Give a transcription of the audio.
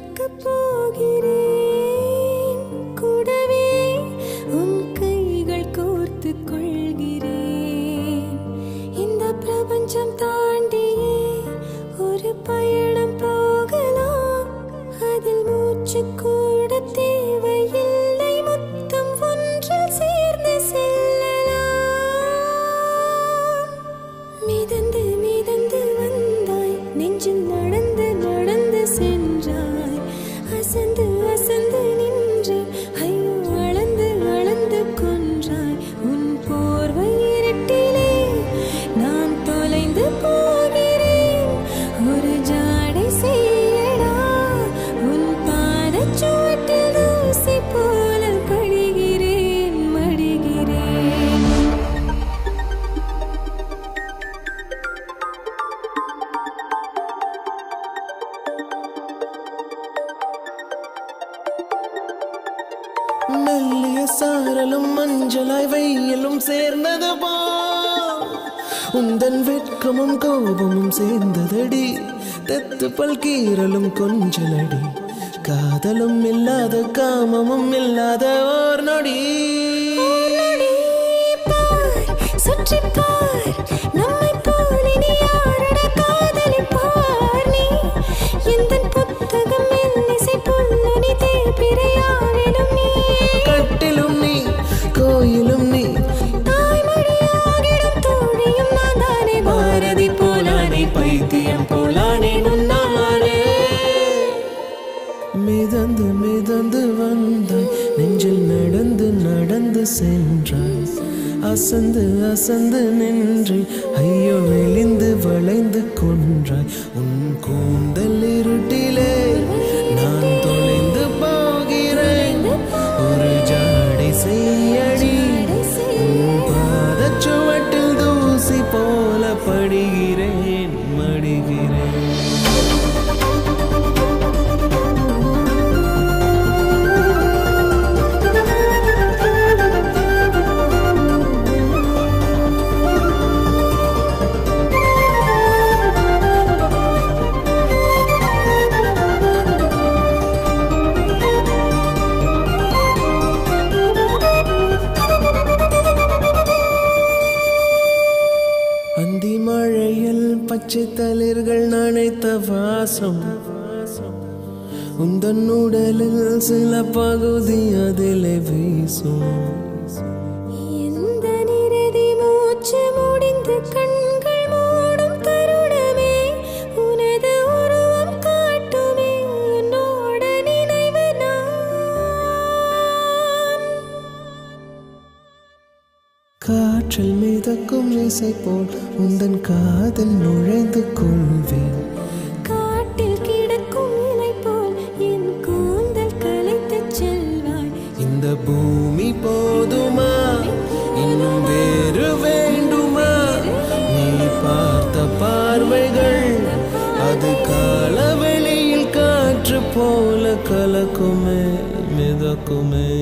நடக்கப் போகிறேன். கூடவே உன் கைகள் கோர்த்துக் கொள்கிறேன். இந்த பிரபஞ்சம் தாண்டியே ஒரு பயணம் போகலாம். அதில் மூச்சு கூட தேவையில்லை. மொத்தம் ஒன்றில் சேர்ந்து செல்லலாம். மிதந்து மிதந்து வந்தாய், நெஞ்சில் நடந்து நடந்து சென்றாய். அசந்து அசந்து நின்றேன், ஐயோ அளந்து அளந்து கொன்றாய். உன் போர்வை இருட்டிலே நான் தொலைந்து போகிறேன். ஒரு ஜாடை செய்யடா, உன் பாதச்சுவட்டில் தூசி போல படுகிறேன், மடிகிறேன். மெல்லிய சாரலும் மஞ்சளாய் வெயிலும் சேர்ந்தது போ. உந்தன் வெட்கமும் கோபமும் சேர்ந்ததடி. தெத்து பல்கீரலும் கொஞ்சலடி. காதலும் இல்லாத காமமும் இல்லாத ஓர் நொடி. பார், சுற்றிப் பார், நம்மைப் போல் இனி யாரட காதலிப்பார். நீ எந்தன் புத்தகம் மெல்லிசை புல்லுனி தேய்பிறையாவிலும் நீ. கட்டிலும் நீ, கோயிலும் நீ, தாய்மொழியாகிடும் தோழியும் நான் தானே. பாரதி போலானே, பைத்தியம் போலானே நுண்ணானே. மிதந்து மிதந்து வந்தாய், நெஞ்சில் நடந்து நடந்து சென்றாய். அசந்து அசந்து நின்று, ஐயோ விழிந்து வளைந்து கொன்றாய். உன் கூந்தல் இருட்டிலே நான் தொலைந்து போகிறேன். ஒரு ஜாடை செய்யடி, உன் பாதச்சுவட்டில் தூசி போல படுகிறேன், மடிகிறேன். அந்தி மழையில் பச்சை தளிர்கள் நனைத்த வாசம். உந்தன் உடலில் சில பகுதி அதிலே வீசும். எந்த நிறதி மூச்சு முடிந்து கண்கள் மூடும் தருணமே உனது உருவம் காட்டுமே. உன்னோட நினைவு நான். காற்றில் மிதக்கும் இசை போல் உந்தன் காதில் நுழைந்து கொள்வேன். காட்டில் கிடக்கும் இலை போல் என் கூந்தல் கலைத்துச் செல்வாய். இந்த பூமி போதுமா, இன்னும் வேறு வேண்டுமா? நீ பார்த்த பார்வைகள் அது காலவெளியில் காற்று போல கலக்குமே, மிதக்குமே.